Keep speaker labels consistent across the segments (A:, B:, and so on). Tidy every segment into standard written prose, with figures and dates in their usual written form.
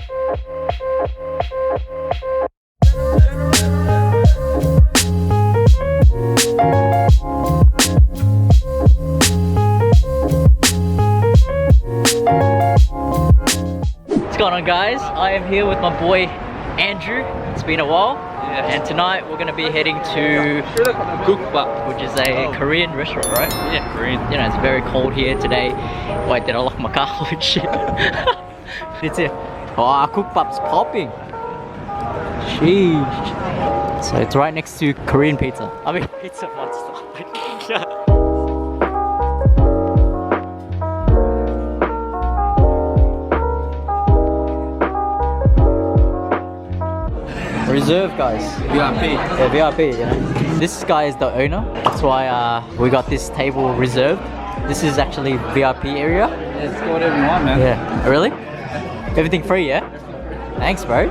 A: What's going on, guys? I am here with my boy Andrew. It's been a while, and tonight we're gonna be heading to
B: Gukbab,
A: which is a Korean restaurant, right?
B: Yeah, Korean.
A: You know, it's very cold here today. Wait, did I lock my car? Holy shit. It's here. Oh, gukbab's popping. Sheesh. So it's right next to Korean pizza. I mean, Pizza Monster. Reserve, guys.
B: VIP.
A: Yeah, VIP, you know. This guy is the owner. That's why we got this table reserved. This is actually VIP area.
B: Yeah, it's got whatever you want, man.
A: Yeah. Really? Everything free, yeah? Thanks, bro.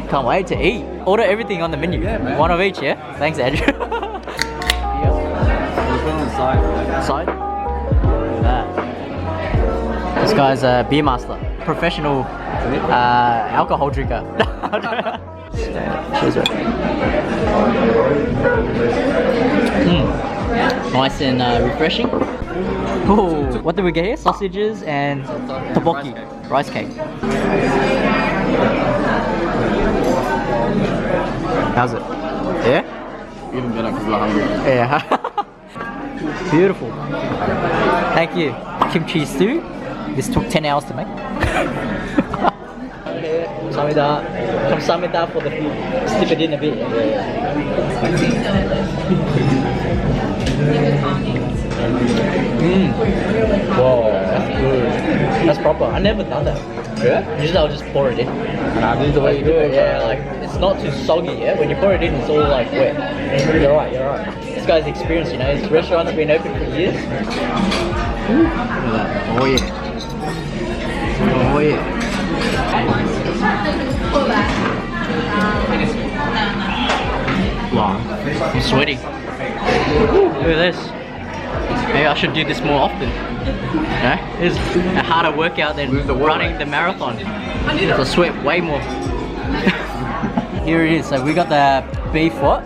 A: Can't wait to eat. Order everything on the menu.
B: Yeah, man.
A: One of each, yeah? Thanks, Andrew.
B: Put it on the side.
A: Side? Look at that. This guy's a beer master. Professional alcohol drinker. Cheers, bro. Nice and refreshing. Oh, what did we get here? Sausages and tteokbokki, rice cake. How's it? Yeah?
B: Even better because we're hungry.
A: Yeah. Beautiful. Thank you. Kimchi stew. This took 10 hours to make. 감사합니다. 감사합니다 for the food. Stick it in a bit. Wow, that's good. That's proper. I never done that.
B: Yeah?
A: Usually I'll just pour it in.
B: Nah, this is the way you do it.
A: Yeah, like it's not too soggy. Yeah, when you pour it in, it's all like wet. You're right. You're right. This guy's experienced. You know, his restaurant's been open for years. Look at that. Oh yeah. Oh yeah. Wow, I'm sweating. Look at this. Maybe I should do this more often. No? It's a harder workout than running the marathon. I sweat way more. Here it is. So we got the beef what?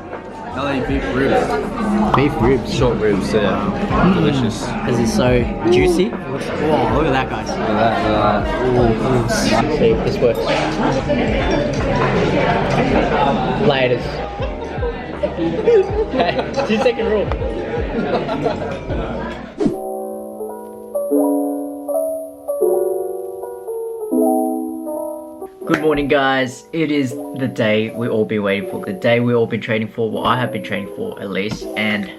B: LA beef ribs.
A: Beef ribs.
B: Short ribs, yeah. Delicious.
A: Because it's so juicy. Whoa, look at that, guys.
B: Look at that.
A: See if this works. Laters. 2-second rule. Good morning, guys. It is the day we all been waiting for. The day we all been training for. Well, I have been training for at least. And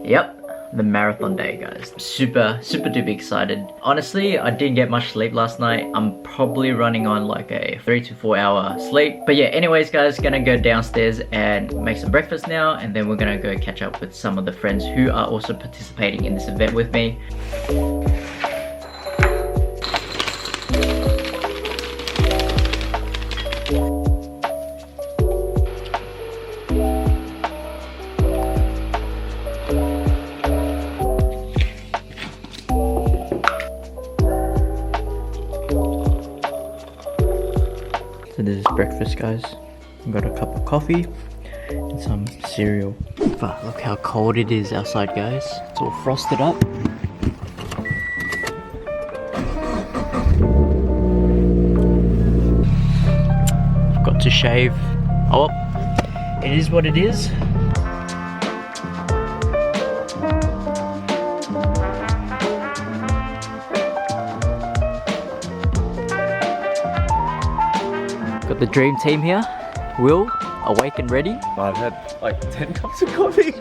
A: yep, the marathon day, guys. Super duper excited. Honestly, I didn't get much sleep last night. I'm probably running on like a 3 to 4 hour sleep. But yeah, anyways, guys, gonna go downstairs and make some breakfast now, and then we're gonna go catch up with some of the friends who are also participating in this event with me. So this is breakfast, guys. I've got a cup of coffee and some cereal. But look how cold it is outside, guys. It's all frosted up. I've got to shave. Oh, it is what it is. Got the dream team here. Will, awake and ready.
B: I've had like 10 cups of coffee.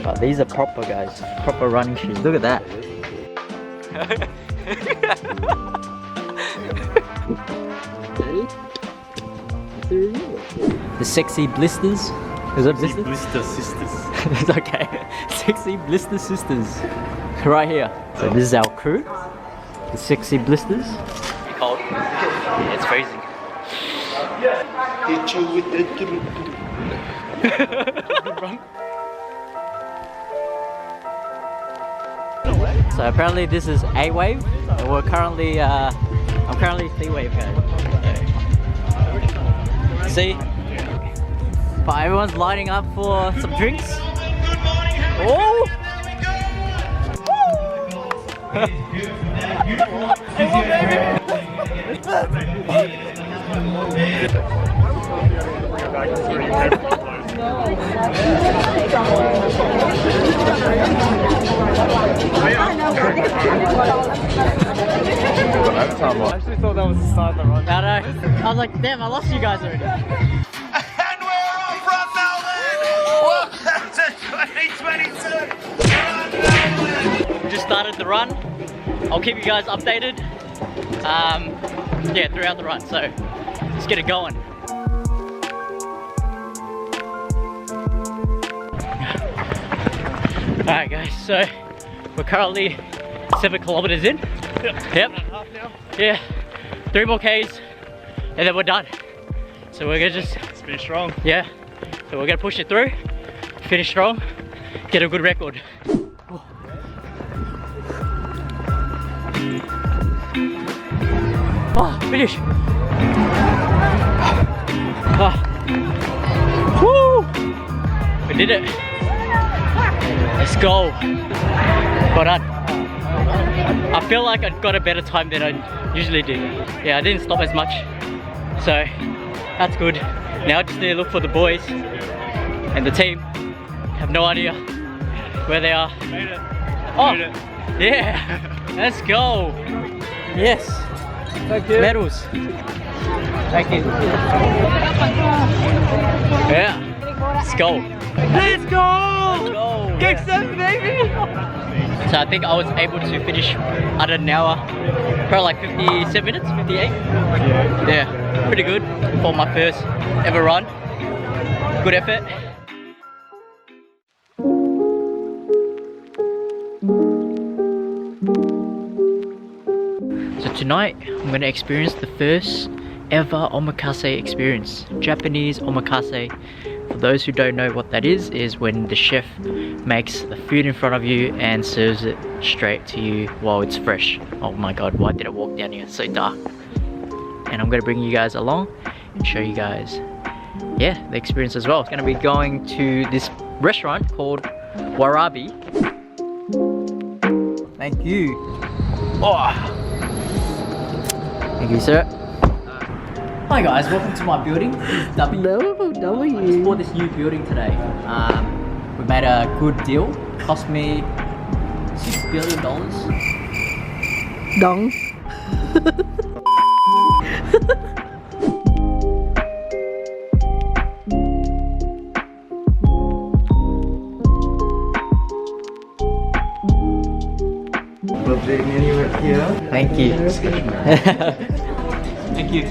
A: But these are proper, guys. Proper running shoes. Look at that. The sexy blisters. Is that blisters?
B: Blister sisters.
A: It's okay. Sexy blister sisters. Right here. So this is our crew. The sexy blisters. Cold. It's freezing.
B: Hit you with the
A: So So apparently this is A wave. We're currently, I'm currently C wave, guys. See? But everyone's lining up for some drinks. Oh!
B: I actually thought that was the start of the run.
A: I know. I was like, damn, I lost you guys already.
C: And we're off from Melbourne! Welcome to 2022!
A: Just started the run. I'll keep you guys updated. Yeah, throughout the run. So let's get it going. Alright guys, so we're currently 7 kilometers in. Yep. Yeah. 3 more Ks and then we're done. So we're gonna just
B: Finish strong.
A: yeah. So we're gonna push it through, finish strong, get a good record. Oh, finish! Oh. Woo! We did it! Let's go! Well done! I feel like I got a better time than I usually do. Yeah, I didn't stop as much. So, that's good. Now I just need to look for the boys and the team. Have no idea where they are.
B: Made it.
A: Oh!
B: Made it.
A: Yeah! Let's go! Yes!
B: Thank you.
A: Medals! Thank you. Yeah! Let's go!
B: Let's go!
A: Let's go!
B: Kick
A: Yeah.
B: them, baby!
A: So I think I was able to finish under an hour, probably like 57 minutes, 58. Yeah, pretty good for my first ever run. Good effort. So tonight I'm going to experience the first ever omakase experience. Japanese omakase. For those who don't know what that is when the chef makes the food in front of you and serves it straight to you while it's fresh. Oh my god, why did I walk down here? It's so dark. And I'm going to bring you guys along and show you guys, yeah, the experience as well. It's going to be going to this restaurant called Warabi. Thank you. Oh. Thank you, sir. Hi guys, welcome to my building. This is W. I just bought this new building today. We made a good deal. Cost me $6 billion.
D: Dong.
B: Birthday menu right here.
A: Thank you. Thank you.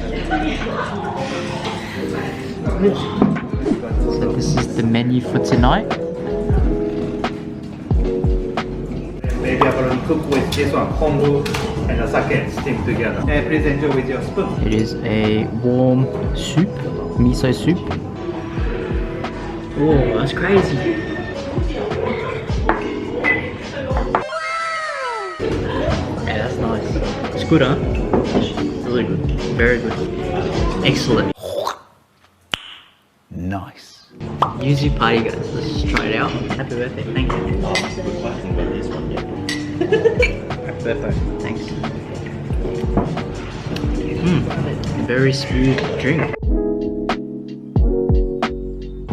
A: So this is the menu for tonight.
E: Maybe I'm going to cook with this one, kombu and the sake steamed together. And please enjoy with your spoon.
A: It is a warm soup, miso soup. Whoa, that's crazy. Yeah, that's nice. It's good, huh? Really good. Very good. Excellent.
C: Nice.
A: Yuzu party, guys. Let's just try it out. Happy birthday. Thank you.
B: Happy birthday.
A: Thanks. Very smooth drink.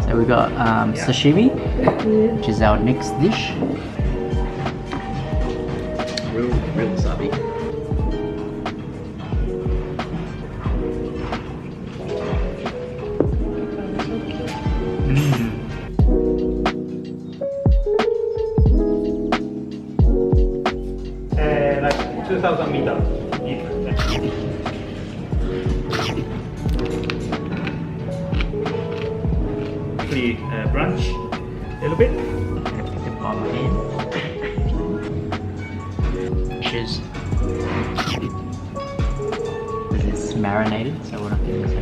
A: So we got sashimi, which is our next dish. Real wasabi.
E: Like 2,000 meters. Quickly brunch a little bit.
A: Put the palm in. Cheers. It's marinated, so we're not doing this.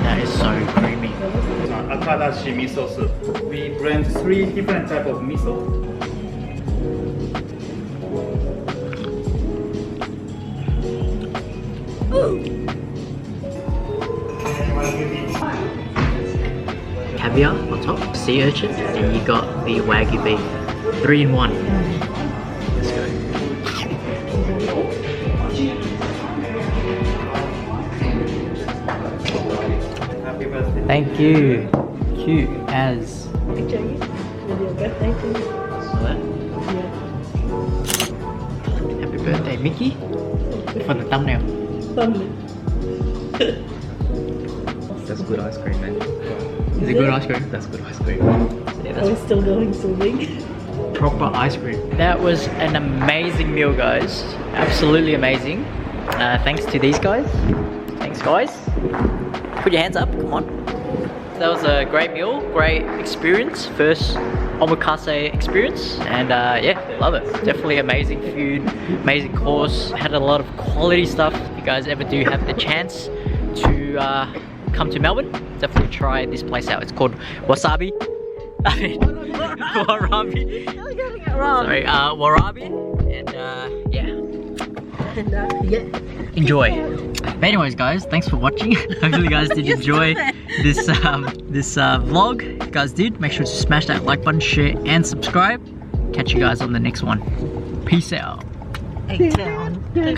A: That is so creamy.
E: akadashi miso soup. We blend 3 different type of miso.
A: Caviar on top, sea urchin, and you got the wagyu beef. 3 in 1. Let's go.
E: Happy birthday.
A: Thank you. Cute as.
D: Picture you with your birthday thing. Yeah.
A: Happy birthday, Mikki. For the thumbnail.
D: Family.
B: That's good ice cream, man.
A: Is it good ice cream?
B: That's good ice cream.
A: Yeah,
D: Are we still going swimming?
A: proper ice cream. That was an amazing meal, guys. Absolutely amazing. Thanks to these guys. Thanks, guys. Put your hands up, come on. That was a great meal, great experience. First omakase experience, and yeah, love it. Definitely amazing food, amazing course. Had a lot of quality stuff. If you guys ever do have the chance to come to Melbourne, definitely try this place out. It's called Wasabi. I mean, Warabi.
D: You're getting it wrong.
A: Sorry, Warabi, and yeah.
D: And yeah.
A: Enjoy. But anyways, guys, thanks for watching. Hopefully you guys did enjoy this vlog. If you guys did, make sure to smash that like button, share and subscribe. Catch you guys on the next one. Peace out.
D: Egg town.
A: Yeah.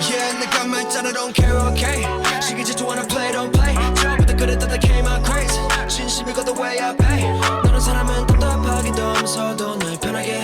F: Yeah, nigga, my I don't care, okay. She just wanna play, don't play. 처음부터 그랬던 that came out crazy. 진심이고 the way I pay. 너는 사람은 답답하기도 하면서도 날 편하게